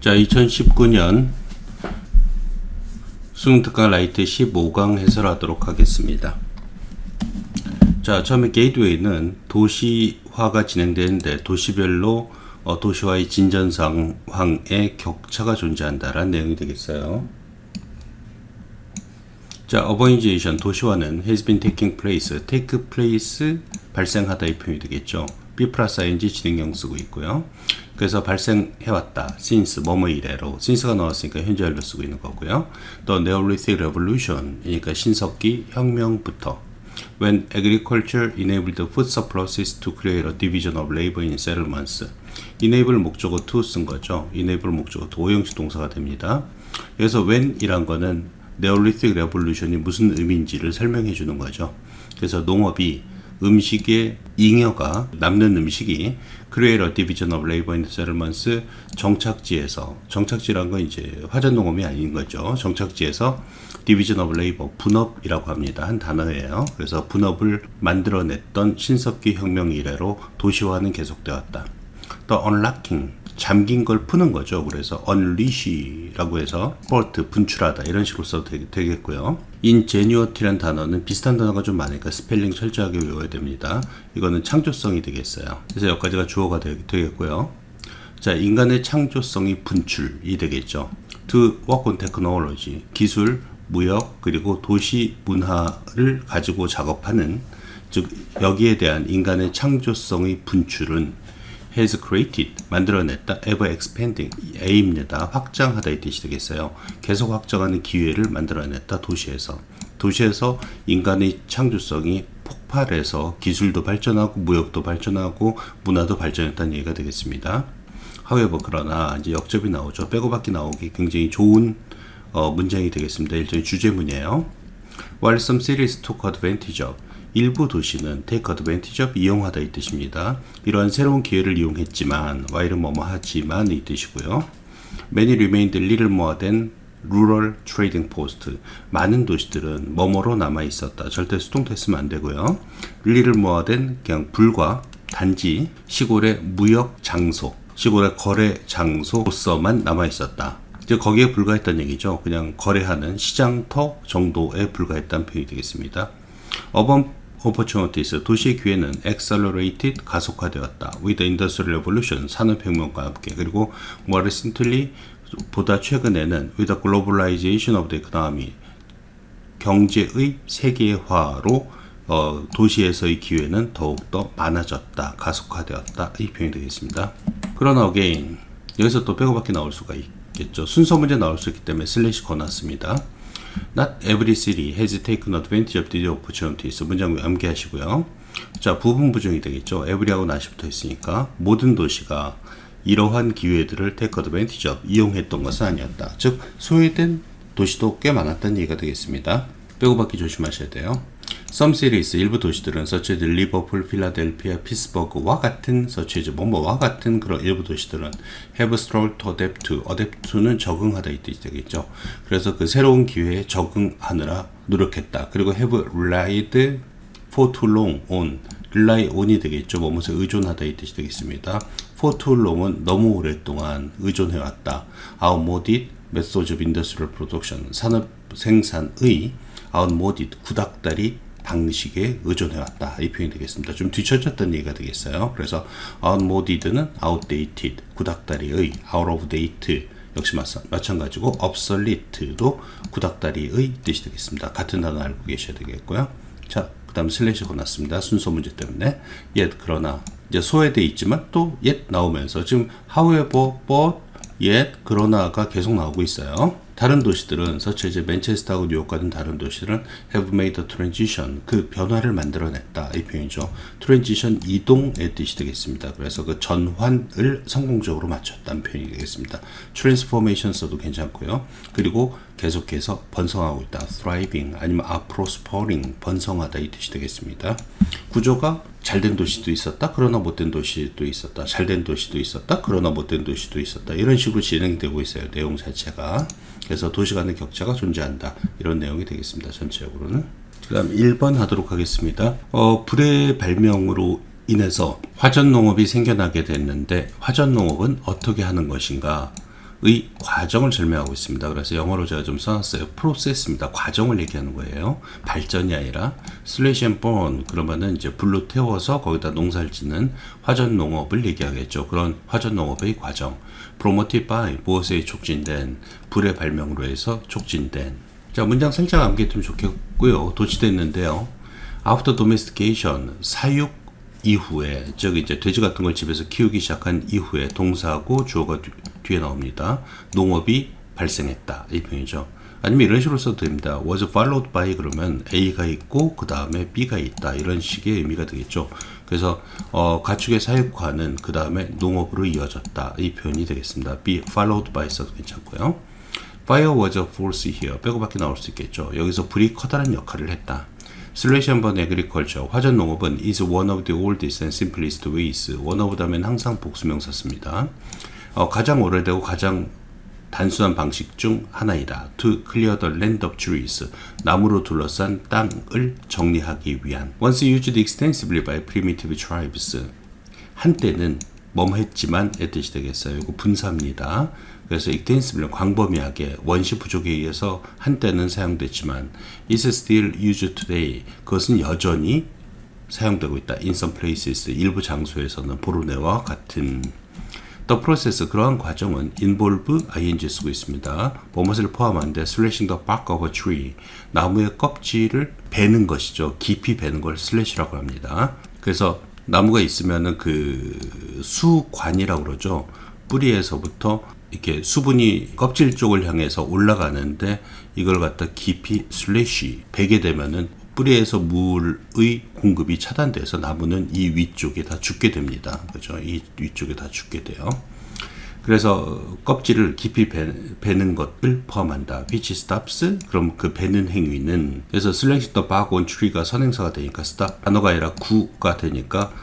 자, 2019년 수능특강 라이트 15강 해설하도록 하겠습니다. 자, 처음에 게이트웨이는 도시화가 진행되는데 도시별로 도시화의 진전 상황에 격차가 존재한다라는 내용이 되겠어요. 자, urbanization, 도시화는 has been taking place, take place, 발생하다의 표현이 되겠죠. B 플러스 ing 진행형 쓰고 있고요. 그래서 발생해왔다. since, 뭐뭐 이래로. since가 나왔으니까 현재완료 쓰고 있는 거고요. 또 Neolithic Revolution, 그러니까 신석기 혁명부터. When agriculture enabled food surpluses to create a division of labor in settlements. enable 목적어 to 쓴 거죠. enable 목적어 to 오형식 동사가 됩니다. 그래서 when 이란 거는 Neolithic Revolution이 무슨 의미인지를 설명해 주는 거죠. 그래서 농업이 음식의 잉여가 남는 음식이 create a division of labor in settlements 정착지에서 정착지란 건 이제 화전농업이 아닌 거죠. 정착지에서 division of labor 분업이라고 합니다. 한 단어예요. 그래서 분업을 만들어냈던 신석기 혁명 이래로 도시화는 계속되었다. 또 unlocking 잠긴 걸 푸는 거죠. 그래서 unleash라고 해서 bolt 분출하다 이런 식으로 써도 되겠고요. ingenuity라는 단어는 비슷한 단어가 좀 많으니까 스펠링 철저하게 외워야 됩니다. 이거는 창조성이 되겠어요. 그래서 여기까지가 주어가 되겠고요. 자, 인간의 창조성이 분출이 되겠죠. to work on technology, 기술, 무역, 그리고 도시 문화를 가지고 작업하는, 즉 여기에 대한 인간의 창조성의 분출은 has created, 만들어냈다, ever expanding, a입니다. 확장하다 이 뜻이 되겠어요. 계속 확장하는 기회를 만들어냈다, 도시에서. 도시에서 인간의 창조성이 폭발해서 기술도 발전하고 무역도 발전하고 문화도 발전했다는 얘기가 되겠습니다. however, 그러나 이제 역접이 나오죠. 빼고받기 나오기 굉장히 좋은 문장이 되겠습니다. 일종의 주제문이에요. While some cities took advantage of, 일부 도시는 take advantage of, 이용하다 이 뜻입니다. 이러한 새로운 기회를 이용했지만, while은 뭐뭐 하지만 이 뜻이고요. Many remained little more than rural trading post. 많은 도시들은 뭐뭐로 남아 있었다. 절대 수동태쓰면 안 되고요. little more than 그냥 불과 단지 시골의 무역 장소, 시골의 거래 장소로서만 남아 있었다. 이제 거기에 불과했다는 얘기죠. 그냥 거래하는 시장터 정도에 불과했다는 표현이 되겠습니다. urban opportunities, 도시의 기회는 accelerated, 가속화되었다. with the industrial revolution, 산업혁명과 함께. 그리고 more recently, 보다 최근에는 with the globalization of the economy, 경제의 세계화로 도시에서의 기회는 더욱더 많아졌다, 가속화되었다. 이 표현이 되겠습니다. 그러나 again, 여기서 또 빼고밖에 나올 수가 있겠죠. 순서 문제 나올 수 있기 때문에 슬래시 거놨습니다. Not every city has taken advantage of these opportunities. 문장 암기하시고요. 자, 부분 부정이 되겠죠. every하고 not이 붙어 있으니까 모든 도시가 이러한 기회들을 take advantage of, 이용했던 것은 아니었다. 즉, 소외된 도시도 꽤 많았다는 얘기가 되겠습니다. 빼고받기 조심하셔야 돼요. Some cities, 일부 도시들은 such as 리버풀, 필라델피아, 피츠버그와 같은 such as 뭐뭐와 같은 그런 일부 도시들은 have struggled to adapt to, adapt to는 적응하다 이 뜻이 되겠죠. 그래서 그 새로운 기회에 적응하느라 노력했다. 그리고 have relied for too long on, rely on이 되겠죠. 뭐뭐에 의존하다 이 뜻이 되겠습니다. for too long은 너무 오랫동안 의존해왔다. outmoded methods of industrial production, 산업 생산의 outmoded, 구닥다리 방식에 의존해왔다. 이 표현이 되겠습니다. 좀 뒤처졌다는 얘기가 되겠어요. 그래서 outmoded는 outdated, 구닥다리의, out of date, 역시 마찬가지고 obsolete도 구닥다리의 뜻이 되겠습니다. 같은 단어 알고 계셔야 되겠고요. 자, 그 다음 슬래시 거놨습니다. 순서 문제 때문에. yet, 그러나, 이제 소외되어 있지만 또 yet 나오면서 지금 however, but, yet, 그러나가 계속 나오고 있어요. 다른 도시들은 such as 맨체스터하고 뉴욕 같은 다른 도시들은 have made a transition, 그 변화를 만들어냈다. 이 표현이죠. transition, 이동의 뜻이 되겠습니다. 그래서 그 전환을 성공적으로 마쳤다는 표현이 되겠습니다. transformation 써도 괜찮고요. 그리고 계속해서 번성하고 있다. thriving, 아니면 are prospering, 번성하다 이 뜻이 되겠습니다. 구조가 잘된 도시도 있었다. 그러나 못된 도시도 있었다. 잘된 도시도 있었다. 그러나 못된 도시도 있었다. 이런 식으로 진행되고 있어요. 내용 자체가. 그래서 도시 간의 격차가 존재한다. 이런 내용이 되겠습니다. 전체적으로는. 그 다음 1번 하도록 하겠습니다. 불의 발명으로 인해서 화전농업이 생겨나게 됐는데 화전농업은 어떻게 하는 것인가? 과정을 설명하고 있습니다. 그래서 영어로 제가 좀 써놨어요. 프로세스입니다. 과정을 얘기하는 거예요. 발전이 아니라 slash and burn 그러면은 이제 불로 태워서 거기다 농사를 짓는 화전 농업을 얘기하겠죠. 그런 화전 농업의 과정. promoted by 무엇에 촉진된 불의 발명으로 해서 촉진된. 자, 문장 살짝 암기했으면 좋겠고요. 도치됐는데요. After domestication 사육 이후에, 즉 이제 돼지 같은 걸 집에서 키우기 시작한 이후에 동사하고 주어가 뒤에 나옵니다. 농업이 발생했다 이 표현이죠. 아니면 이런 식으로 써도 됩니다. was followed by 그러면 A가 있고 그 다음에 B가 있다 이런 식의 의미가 되겠죠. 그래서 가축의 사육화는 그 다음에 농업으로 이어졌다 이 표현이 되겠습니다. be followed by 써도 괜찮고요. Fire was a force here 빼고밖에 나올 수 있겠죠. 여기서 불이 커다란 역할을 했다. slash and burn agriculture 화전 농업은 is one of the oldest and simplest ways. one of 다면 항상 복수명사 씁니다. 가장 오래되고 가장 단순한 방식 중 하나이다. to clear the land of trees 나무로 둘러싼 땅을 정리하기 위한. once used extensively by primitive tribes 한때는 뭐뭐했지만 의 뜻이 되겠어요. 이거 분사입니다. 그래서 extensively 광범위하게 원시 부족에 의해서 한때는 사용됐지만 is still used today 그것은 여전히 사용되고 있다. in some places 일부 장소에서는 보르네오와 같은. The process 그러한 과정은 involve ing 쓰고 있습니다. 무엇을 포함하는데 slashing the bark of a tree 나무의 껍질을 베는 것이죠. 깊이 베는 걸 slash라고 합니다. 그래서 나무가 있으면은 그 수관이라고 그러죠. 뿌리에서부터 이렇게 수분이 껍질 쪽을 향해서 올라가는데 이걸 갖다 깊이 슬래시 베게 되면은 뿌리에서 물의 공급이 차단돼서 나무는 이 위쪽에 다 죽게 됩니다. 그죠? 이 위쪽에 다 죽게 돼요. 그래서 껍질을 깊이 베는 것을 포함한다. which stops 그럼 그 베는 행위는 그래서 slashing the bark on tree가 선행사가 되니까 stop 단어가 아니라 구가 되니까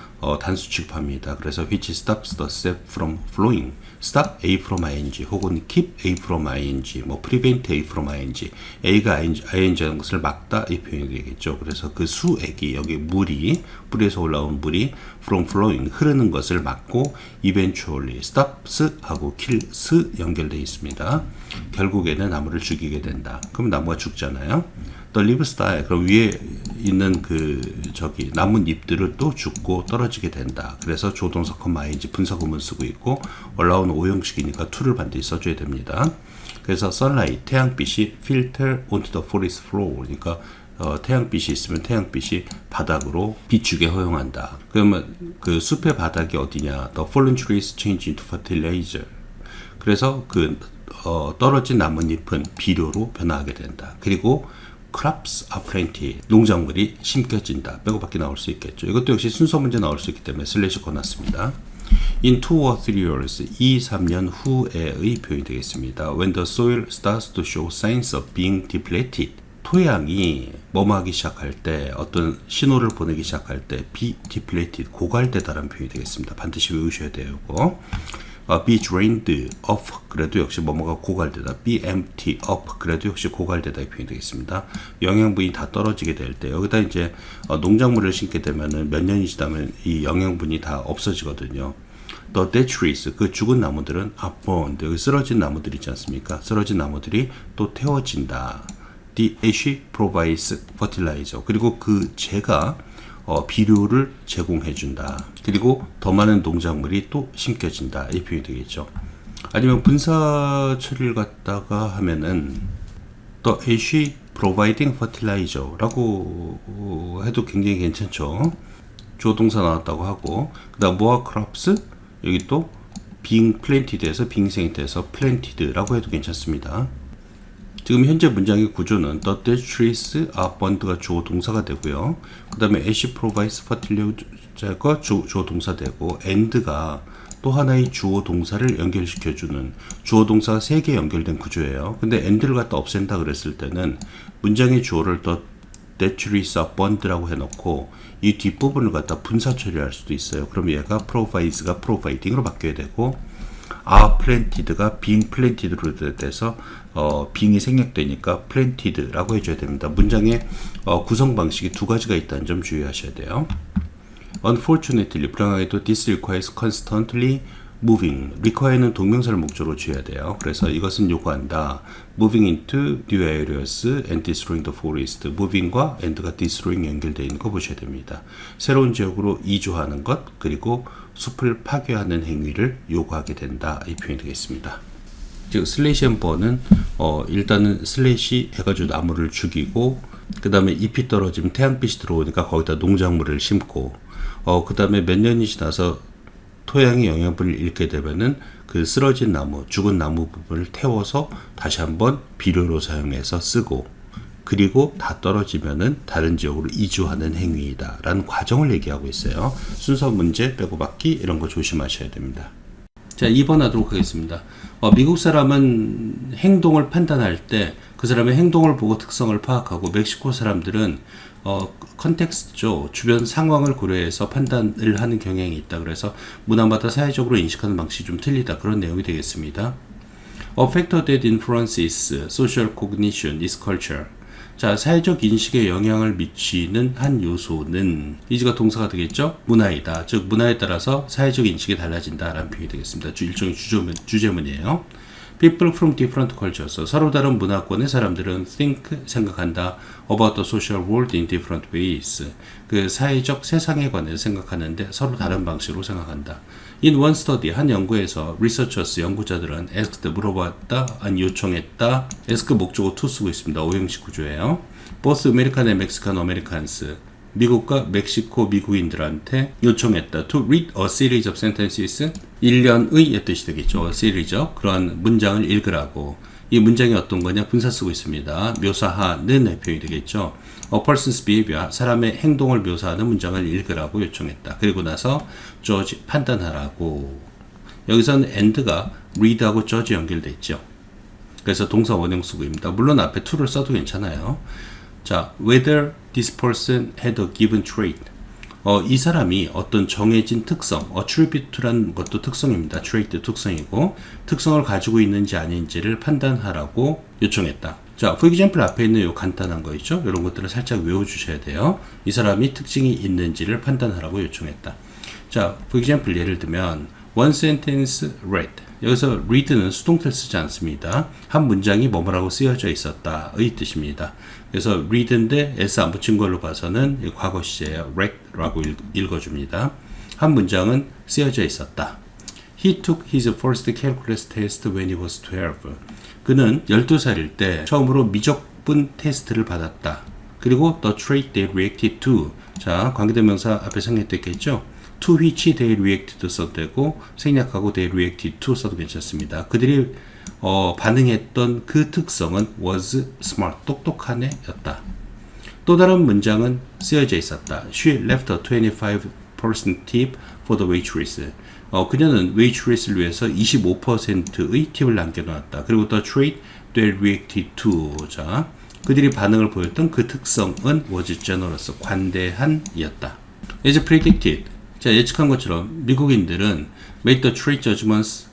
단수 취급합니다. 그래서 which stops the sap from flowing. stop A from ing 혹은 keep A from ing 뭐 prevent A from ing A가 ing 하는 것을 막다 이 표현이 되겠죠. 그래서 그 수액이 여기 물이 뿌리에서 올라온 물이 from flowing 흐르는 것을 막고 eventually stops 하고 kills 연결되어 있습니다. 결국에는 나무를 죽이게 된다. 그럼 나무가 죽잖아요. The leaves die. 그럼 위에 있는 그 나뭇잎들을 또 죽고 떨어지게 된다. 그래서 조동사 컴마인지 분사구문 쓰고 있고 올라오는 오형식이니까 to를 반드시 써줘야 됩니다. 그래서 sunlight 태양빛이 filter onto the forest floor. 그러니까 태양빛이 있으면 태양빛이 바닥으로 비추게 허용한다. 그러면 그 숲의 바닥이 어디냐? The fallen trees change into fertilizer. 그래서 그 떨어진 나뭇잎은 비료로 변화하게 된다. 그리고 crops are plenty. 농작물이 심겨진다. 빼고밖에 나올 수 있겠죠. 이것도 역시 순서 문제 나올 수 있기 때문에 슬래시 권놨습니다. In 2 or 3 years, 2, 3년 후에의 표현이 되겠습니다. When the soil starts to show signs of being depleted. 토양이 뭐뭐하기 시작할 때, 어떤 신호를 보내기 시작할 때, be depleted, 고갈되다라는 표현이 되겠습니다. 반드시 외우셔야 돼요. 이거. be drained off 그래도 역시 뭐뭐가 고갈되다. be empty up 그래도 역시 고갈되다 이 표현이 되겠습니다. 영양분이 다 떨어지게 될 때 여기다 이제 농작물을 심게 되면은 몇 년이 지나면 이 영양분이 다 없어지거든요. The dead trees 그 죽은 나무들은 are burned 여기 쓰러진 나무들 있지 않습니까? 쓰러진 나무들이 또 태워진다. The ash provides fertilizer 그리고 그 재가 비료를 제공해준다. 그리고 더 많은 농작물이 또 심겨진다. 이 표현이 되겠죠. 아니면 분사 처리를 갖다가 하면은 The ash providing fertilizer 라고 해도 굉장히 괜찮죠. 주어 동사 나왔다고 하고 그 다음 more crops 여기 또 being planted에서 being 생태에서 planted라고 해도 괜찮습니다. 지금 현재 문장의 구조는 The dead trees are burned가 주어 동사가 되고요. 그 다음에 ash provides fertilize가 주어 동사 되고 and가 또 하나의 주어 동사를 연결시켜주는 주어 동사가 3개 연결된 구조예요. 근데 and를 갖다 없앤다 그랬을 때는 문장의 주어를 The dead trees are burned라고 해놓고 이 뒷부분을 갖다 분사 처리할 수도 있어요. 그럼 얘가 provides가 providing으로 바뀌어야 되고 are planted가 being planted로 돼서 being이 생략되니까 planted라고 해줘야 됩니다. 문장의 구성 방식이 두 가지가 있다는 점 주의하셔야 돼요. Unfortunately, 불행하게도 this requires constantly moving, require는 동명사를 목적으로 지어야 돼요. 그래서 이것은 요구한다. moving into new areas and destroying the forest. moving과 and가 destroying 연결되어 있는 거 보셔야 됩니다. 새로운 지역으로 이주하는 것, 그리고 숲을 파괴하는 행위를 요구하게 된다. 이 표현이 되겠습니다. 즉 슬래시 앤 버는 일단은 슬래시 해가지고 나무를 죽이고, 그 다음에 잎이 떨어지면 태양빛이 들어오니까 거기다 농작물을 심고, 그 다음에 몇 년이 지나서 토양의 영양분을 잃게 되면은 그 쓰러진 나무, 죽은 나무 부분을 태워서 다시 한번 비료로 사용해서 쓰고, 그리고 다 떨어지면은 다른 지역으로 이주하는 행위이다 라는 과정을 얘기하고 있어요. 순서 문제 빼고 받기 이런 거 조심하셔야 됩니다. 자, 2번 하도록 하겠습니다. 미국 사람은 행동을 판단할 때 그 사람의 행동을 보고 특성을 파악하고, 멕시코 사람들은 컨텍스트죠. 주변 상황을 고려해서 판단을 하는 경향이 있다. 그래서 문화마다 사회적으로 인식하는 방식이 좀 틀리다. 그런 내용이 되겠습니다. A factor that influences social cognition is culture. 자, 사회적 인식에 영향을 미치는 한 요소는, 이즈가 동사가 되겠죠? 문화이다. 즉 문화에 따라서 사회적 인식이 달라진다 라는 표현이 되겠습니다. 일종의 주제문이에요. People from different cultures. 서로 다른 문화권의 사람들은 think, 생각한다. About the social world in different ways. 그 사회적 세상에 관해서 생각하는데 서로 다른 방식으로 생각한다. In one study, 한 연구에서 researchers, 연구자들은 asked, 물어봤다, 아니 요청했다. ask 목적어 to 쓰고 있습니다. 오형식 구조예요. Both American and Mexican Americans. 미국과 멕시코 미국인들한테 요청했다. To read a series of sentences. 일련의 뜻이 되겠죠. series. 그러한 문장을 읽으라고. 이 문장이 어떤 거냐? 분사 쓰고 있습니다. 묘사하는 표현이 되겠죠. A person's behavior. 사람의 행동을 묘사하는 문장을 읽으라고 요청했다. 그리고 나서 judge, 판단하라고. 여기서는 and가 read하고 judge 연결돼 있죠. 그래서 동사 원형 수구입니다. 물론 앞에 to를 써도 괜찮아요. 자, whether this person had a given trait. 이 사람이 어떤 정해진 특성, attribute란 것도 특성입니다. trait 특성이고, 특성을 가지고 있는지 아닌지를 판단하라고 요청했다. 자, for example 앞에 있는 요 간단한 거 있죠? 이런 것들을 살짝 외워주셔야 돼요. 이 사람이 특징이 있는지를 판단하라고 요청했다. 자, for example 예를 들면 one sentence read. 여기서 read는 수동태를 쓰지 않습니다. 한 문장이 뭐뭐라고 쓰여져 있었다의 뜻입니다. 그래서 read인데 s 안 붙인 걸로 봐서는 과거 시제예요. read라고 읽어줍니다. 한 문장은 쓰여져 있었다. He took his first calculus test when he was 12. 그는 12살일 때 처음으로 미적분 테스트를 받았다. 그리고 the trait they reacted to. 자, 관계대명사 앞에 생략됐겠죠? to which they reacted 써도 되고, 생략하고 they reacted to 써도 괜찮습니다. 그들이 반응했던 그 특성은 was smart, 똑똑한 애였다. 또 다른 문장은 쓰여져 있었다. She left a 25% tip for the waitress. 그녀는 waitress를 위해서 25%의 팁을 남겨놓았다. 그리고 the trait they reacted to. 자, 그들이 반응을 보였던 그 특성은 was generous, 관대한 이었다. As predicted. 자, 예측한 것처럼 미국인들은 made the trait judgments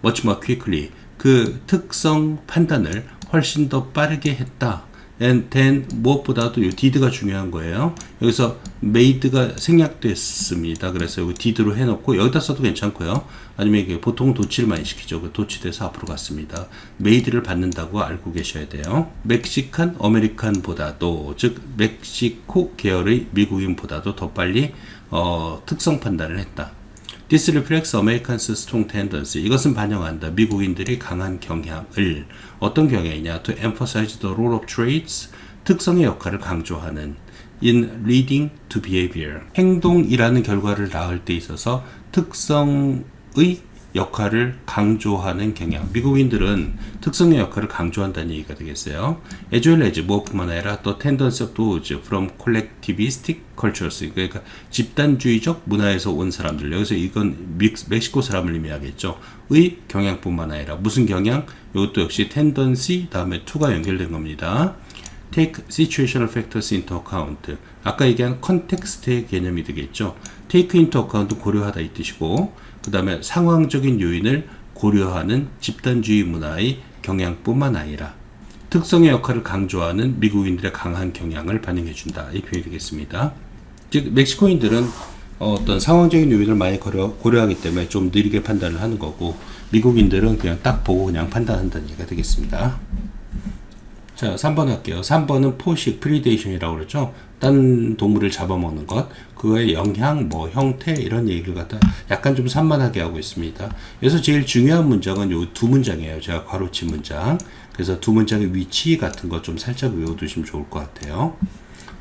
much more quickly. 그 특성 판단을 훨씬 더 빠르게 했다. and then 무엇보다도 이 did가 중요한 거예요. 여기서 made가 생략됐습니다. 그래서 여기 did로 해놓고 여기다 써도 괜찮고요. 아니면 이게 보통 도치를 많이 시키죠. 그 도치돼서 앞으로 갔습니다. made를 받는다고 알고 계셔야 돼요. 멕시칸 아메리칸보다도, 즉 멕시코 계열의 미국인보다도 더 빨리 특성 판단을 했다. This reflects Americans' strong tendency. 이것은 반영한다. 미국인들이 강한 경향을. 어떤 경향이냐? To emphasize the role of traits. 특성의 역할을 강조하는. In leading to behavior. 행동이라는 결과를 낳을 때 있어서 특성의 역할을 강조하는 경향. 미국인들은 특성의 역할을 강조한다는 얘기가 되겠어요. As well as 무엇뿐만 아니라 또 tendency of those from collectivistic cultures. 그러니까 집단주의적 문화에서 온 사람들. 여기서 이건 멕시코 사람을 의미하겠죠. 의 경향뿐만 아니라 무슨 경향? 이것도 역시 tendency 다음에 to가 연결된 겁니다. Take situational factors into account. 아까 얘기한 컨텍스트의 개념이 되겠죠. Take into account 고려하다 이 뜻이고, 그 다음에 상황적인 요인을 고려하는 집단주의 문화의 경향뿐만 아니라 특성의 역할을 강조하는 미국인들의 강한 경향을 반영해준다. 이 표현이 되겠습니다. 즉 멕시코인들은 어떤 상황적인 요인을 많이 고려하기 때문에 좀 느리게 판단을 하는 거고, 미국인들은 그냥 딱 보고 그냥 판단한다는 얘기가 되겠습니다. 자, 3번 할게요. 3번은 포식, 프리데이션이라고 그러죠. 딴 동물을 잡아먹는 것, 그거의 영향, 뭐 형태 이런 얘기를 갖다 약간 좀 산만하게 하고 있습니다. 그래서 제일 중요한 문장은 요 두 문장이에요. 제가 괄호친 문장. 그래서 두 문장의 위치 같은 거 좀 살짝 외워두시면 좋을 것 같아요.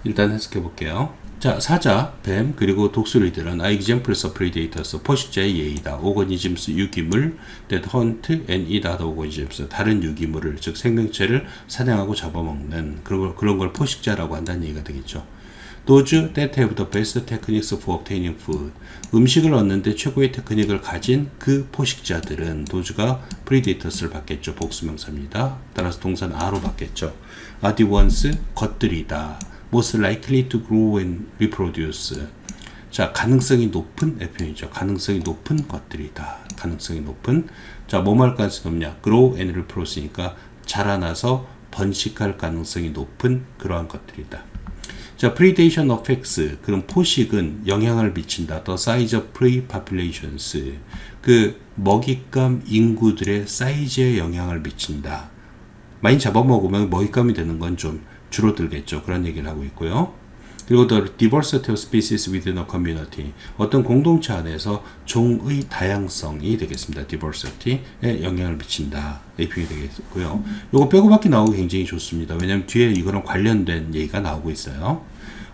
일단 해석해 볼게요. 자, 사자, 뱀, 그리고 독수리들은 are examples of predators, 포식자의 예이다. organisms, 유기물, that hunt and eat other organisms, 다른 유기물을, 즉 생명체를 사냥하고 잡아먹는 그런 걸 포식자라고 한다는 얘기가 되겠죠. Those that have the best techniques for obtaining food, 음식을 얻는데 최고의 테크닉을 가진 그 포식자들은, 도주가 predators를 받겠죠. 복수명사입니다. 따라서 동사는 are로 받겠죠. are the ones, 것들이다. most likely to grow and reproduce. 자, 가능성이 높은 표현이죠. 가능성이 높은 것들이다. 가능성이 높은. 자, 뭐뭐 할 가능성이 높냐? grow and reproduce니까 자라나서 번식할 가능성이 높은 그러한 것들이다. 자, predation affects. 그럼 포식은 영향을 미친다. the size of prey populations. 그 먹잇감 인구들의 사이즈에 영향을 미친다. 많이 잡아먹으면 먹잇감이 되는 건 좀 줄어들겠죠. 그런 얘기를 하고 있고요. 그리고 the diversity of species within a community. 어떤 공동체 안에서 종의 다양성이 되겠습니다. diversity에 영향을 미친다. AP이 되겠고요. 요거 빼고밖에 나오기 굉장히 좋습니다. 왜냐하면 뒤에 이거랑 관련된 얘기가 나오고 있어요.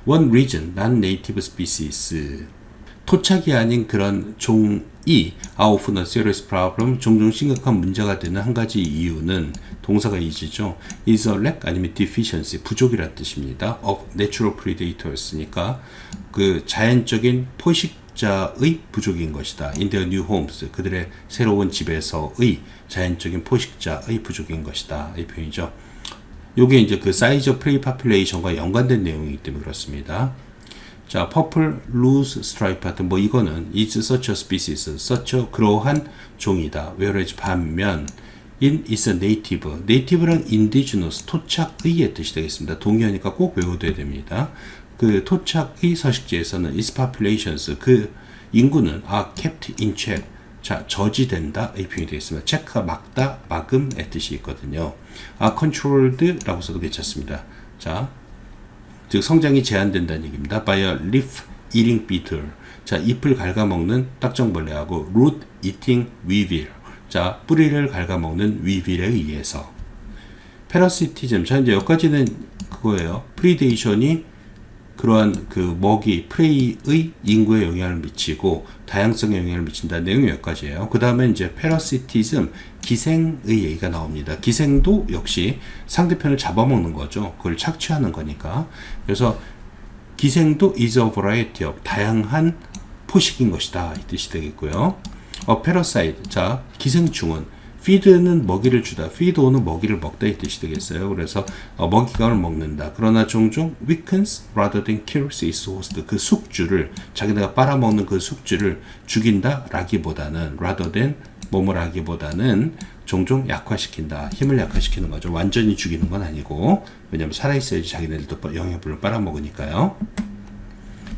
One region, non-native species. 토착이 아닌 그런 종이 are often a serious problem, 종종 심각한 문제가 되는 한 가지 이유는 동사가 is죠. is a lack 아니면 deficiency, 부족이라는 뜻입니다. of natural predators니까 그 자연적인 포식자의 부족인 것이다. in their new homes, 그들의 새로운 집에서의 자연적인 포식자의 부족인 것이다. 이 표현이죠. 요게 이제 그 size of prey population과 연관된 내용이기 때문에 그렇습니다. 자, purple, loose, stripe 같은 뭐 이거는 is such a species, such a 그러한 종이다. whereas 반면 in is a native, native랑 indigenous, 토착의의 뜻이 되겠습니다. 동의어니까 꼭 외워둬야 됩니다. 그 토착의 서식지에서는 is populations, 그 인구는 are kept in check, 자, 저지된다 이 표현이 되겠습니다. 체크가 막다, 막음의 뜻이 있거든요. are controlled라고 써도 괜찮습니다. 자, 즉 성장이 제한된다는 얘기입니다. by a leaf eating beetle. 자, 잎을 갉아먹는 딱정벌레하고 root eating weevil. 자, 뿌리를 갉아먹는 weevil에 의해서. parasitism. 자, 이제 여기까지는 그거예요. predation이 그러한 그 먹이, 프레이의 인구에 영향을 미치고 다양성에 영향을 미친다는 내용이 여기까지예요. 그 다음에 이제 parasitism, 기생의 얘기가 나옵니다. 기생도 역시 상대편을 잡아먹는 거죠. 그걸 착취하는 거니까. 그래서 기생도 is a variety of, 다양한 포식인 것이다. 이 뜻이 되겠고요. parasite, 자, 기생충은 feed는 먹이를 주다, feed는 먹이를 먹다 이 뜻이 되겠어요. 그래서 먹이감을 먹는다. 그러나 종종 weakens rather than kills its host, 그 숙주를, 자기네가 빨아먹는 그 숙주를 죽인다 라기보다는, rather than 뭐뭐라기보다는 종종 약화시킨다, 힘을 약화시키는 거죠. 완전히 죽이는 건 아니고, 왜냐면 살아있어야지 자기네들도 영양분을 빨아먹으니까요.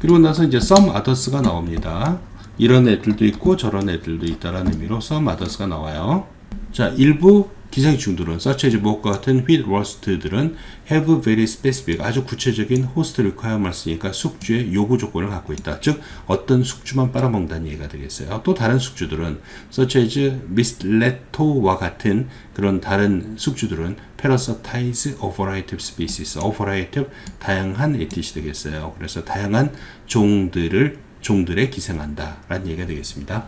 그리고 나서 이제 some others가 나옵니다. 이런 애들도 있고 저런 애들도 있다라는 의미로 some others가 나와요. 자, 일부 기생충들은 such as 무엇과 같은 wheat rost들은 have very specific, 아주 구체적인 host requirements니까 숙주의 요구 조건을 갖고 있다. 즉 어떤 숙주만 빨아먹는다는 얘기가 되겠어요. 또 다른 숙주들은 such as misleto와 같은 그런 다른 숙주들은 parasitize a variety of species, a variety of, 다양한 이 뜻이 되겠어요. 그래서 다양한 종들에 기생한다 라는 얘기가 되겠습니다.